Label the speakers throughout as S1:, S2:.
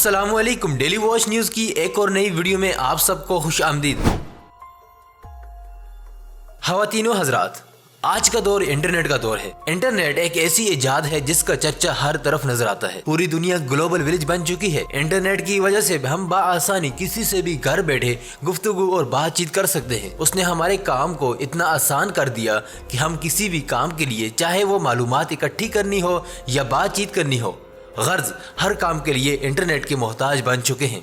S1: अस्सलाम वालेकुम। Daily watch news की एक और नई वीडियो में आप सबको खुश आमदीद। ख़वातीनो हज़रात, आज का दौर इंटरनेट का दौर है। इंटरनेट एक ऐसी इजाद है जिसका चर्चा हर तरफ नजर आता है। पूरी दुनिया ग्लोबल विलेज बन चुकी है। इंटरनेट की वजह से हम बआसानी किसी से भी घर बैठे गुफ्तगू और बातचीत कर सकते हैं। उसने हमारे काम को इतना आसान कर दिया कि हम किसी भी काम के लिए, चाहे वो मालूमात इकट्ठी करनी हो या बातचीत करनी हो, गर्ज हर काम के लिए इंटरनेट के मोहताज बन चुके हैं।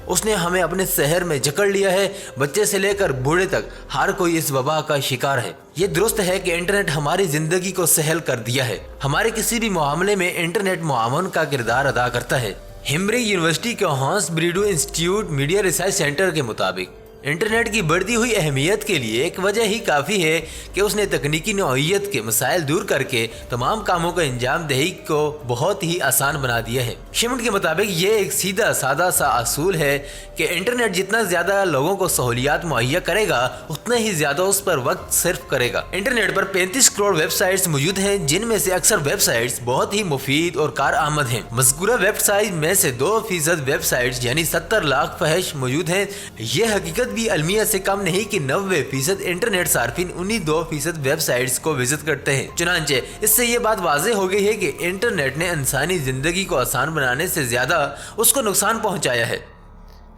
S1: उसने हमें अपने शहर में जकड़ लिया है। बच्चे से लेकर बूढ़े तक हर कोई इस वबा का शिकार है। ये दुरुस्त है कि इंटरनेट हमारी जिंदगी को सहल कर दिया है। हमारे किसी भी मामले में इंटरनेट मुआवन का किरदार अदा करता है। हिम्ब्री यूनिवर्सिटी के हॉन्स ब्रीडू इंस्टीट्यूट मीडिया रिसर्च सेंटर के मुताबिक इंटरनेट की बढ़ती हुई अहमियत के लिए एक वजह ही काफ़ी है कि उसने तकनीकी नौइयत के मसाइल दूर करके तमाम कामों को अंजाम दही को बहुत ही आसान बना दिया है। शिमट के मुताबिक ये एक सीधा सादा सा असूल है कि इंटरनेट जितना ज़्यादा लोगों को सहूलियात मुहैया करेगा उतना ही ज़्यादा उस पर वक्त सिर्फ करेगा। इंटरनेट पर 35 करोड़ वेबसाइट्स मौजूद हैं, जिनमें से अक्सर वेबसाइट्स बहुत ही मुफीद और कारआमद हैं। मज़कूरा वेबसाइट में से 2% वेबसाइट्स यानी 70 लाख फहश मौजूद हैं। ये हकीकत भी अलमिया से कम नहीं कि 90% इंटरनेट सार्फिन उन्हीं 2% वेबसाइट्स को विजिट करते हैं। चुनांचे इससे ये बात वाज़ेह हो गई है कि इंटरनेट ने इंसानी जिंदगी को आसान बनाने से ज्यादा उसको नुकसान पहुंचाया है।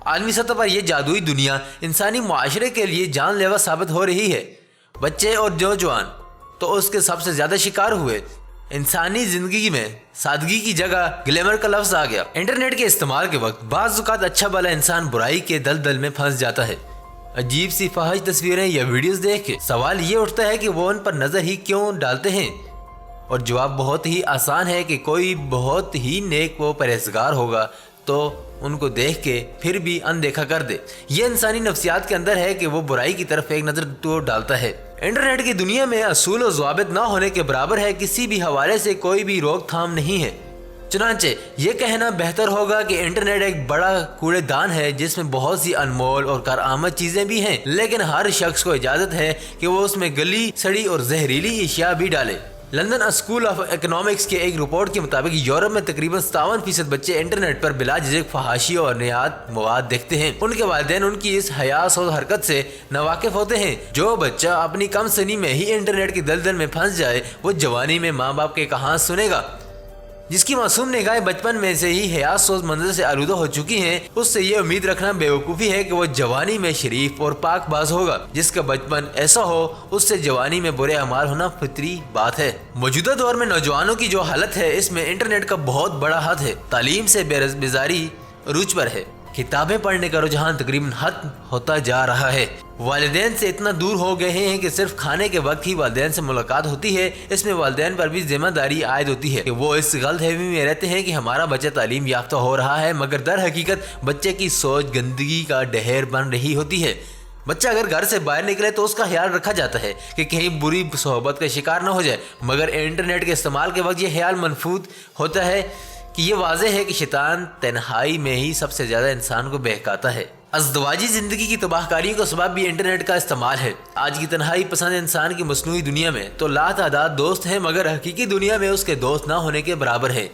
S1: आलमी सतह पर यह जादुई दुनिया इंसानी मुआशरे के लिए जानलेवा साबित हो रही है। बच्चे और नौजवान तो उसके सबसे ज्यादा शिकार हुए। इंसानी जिंदगी में सादगी की जगह ग्लैमर का लफ्ज आ गया। इंटरनेट के इस्तेमाल के वक्त बाज़ औक़ात अच्छा भला इंसान बुराई के दलदल में फंस जाता है। अजीब सी फाहिश तस्वीरें या वीडियोस देख के सवाल ये उठता है कि वो उन पर नजर ही क्यों डालते हैं, और जवाब बहुत ही आसान है कि कोई बहुत ही नेक व परहेजगार होगा तो उनको देख के फिर भी अनदेखा कर दे। ये इंसानी नफ्सियात के अंदर है कि वो बुराई की तरफ एक नज़र तो डालता है। इंटरनेट की दुनिया में असूल और ज़वाबित ना होने के बराबर है। किसी भी हवाले से कोई भी रोकथाम नहीं है। चुनांचे ये कहना बेहतर होगा कि इंटरनेट एक बड़ा कूड़ेदान है जिसमें बहुत सी अनमोल और कारआमद चीज़ें भी हैं, लेकिन हर शख्स को इजाज़त है कि वो उसमें गली सड़ी और जहरीली अशिया भी डाले। लंदन स्कूल ऑफ इकोनॉमिक्स के एक रिपोर्ट के मुताबिक यूरोप में तकरीबन 57% बच्चे इंटरनेट पर बिला झिझक फहाशी और नियात मवाद देखते हैं। उनके वालिदैन उनकी इस हयास और हरकत से नावाकिफ होते हैं। जो बच्चा अपनी कम सनी में ही इंटरनेट की दलदल में फंस जाए वो जवानी में माँ बाप के कहाँ सुनेगा। जिसकी मासूम निगाहें बचपन में से ही हयास सोच मंजर से आलूदा हो चुकी हैं, उससे ये उम्मीद रखना बेवकूफ़ी है कि वो जवानी में शरीफ और पाकबाज होगा। जिसका बचपन ऐसा हो उससे जवानी में बुरे अमाल होना फितरी बात है। मौजूदा दौर में नौजवानों की जो हालत है इसमें इंटरनेट का बहुत बड़ा हाथ है। तालीम से बेरोजगारी रूज पर है। किताबें पढ़ने का रुझान तकरीबन खत्म होता जा रहा है। वालिदैन से इतना दूर हो गए हैं कि सिर्फ खाने के वक्त ही वालिदैन से मुलाकात होती है। इसमें वालिदैन पर भी जिम्मेदारी आयद होती है कि वो इस गलतफहमी में रहते हैं कि हमारा बच्चा तालीम याफ्ता हो रहा है, मगर दर हकीकत बच्चे की सोच गंदगी का ढेर बन रही होती है। बच्चा अगर घर से बाहर निकले तो उसका ख्याल रखा जाता है कि कहीं बुरी सोहबत का शिकार न हो जाए, मगर इंटरनेट के इस्तेमाल के वक्त ये ख्याल मनफूद होता है कि ये वाज़ेह है कि शैतान तन्हाई में ही सबसे ज़्यादा इंसान को बहकाता है। अज़दवाजी ज़िंदगी की तबाहकारी का सबब भी इंटरनेट का इस्तेमाल है। आज की तन्हाई पसंद इंसान की मसनूई दुनिया में तो लातादाद दोस्त हैं, मगर हकीकी दुनिया में उसके दोस्त ना होने के बराबर है।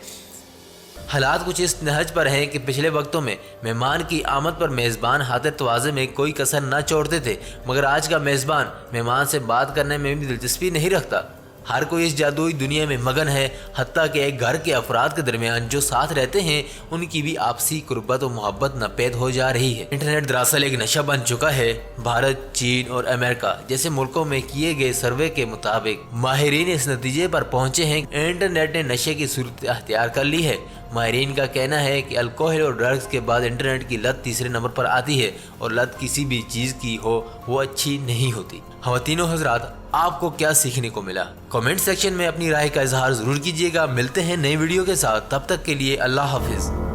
S1: हालात कुछ इस नहज पर हैं कि पिछले वक्तों में मेहमान की आमद पर मेज़बान हाथ तवाज़े में कोई कसर न छोड़ते थे, मगर आज का मेज़बान मेहमान से बात करने में भी दिलचस्पी नहीं रखता। हर कोई इस जादुई दुनिया में मगन है। हत्ता कि एक घर के अफराद के दरमियान जो साथ रहते हैं उनकी भी आपसी कुर्बत और मोहब्बत नापेद हो जा रही है। इंटरनेट दरअसल एक नशा बन चुका है। भारत, चीन और अमेरिका जैसे मुल्कों में किए गए सर्वे के मुताबिक माहिरीन इस नतीजे पर पहुंचे हैं कि इंटरनेट ने नशे की सूरत अख्तियार कर ली है। माहिरीन का कहना है कि अल्कोहल और ड्रग्स के बाद इंटरनेट की लत तीसरे नंबर पर आती है, और लत किसी भी चीज़ की हो वो अच्छी नहीं होती। ख़वातीनो हज़रात, आपको क्या सीखने को मिला? कमेंट सेक्शन में अपनी राय का इजहार ज़रूर कीजिएगा। मिलते हैं नई वीडियो के साथ, तब तक के लिए अल्लाह हाफिज़।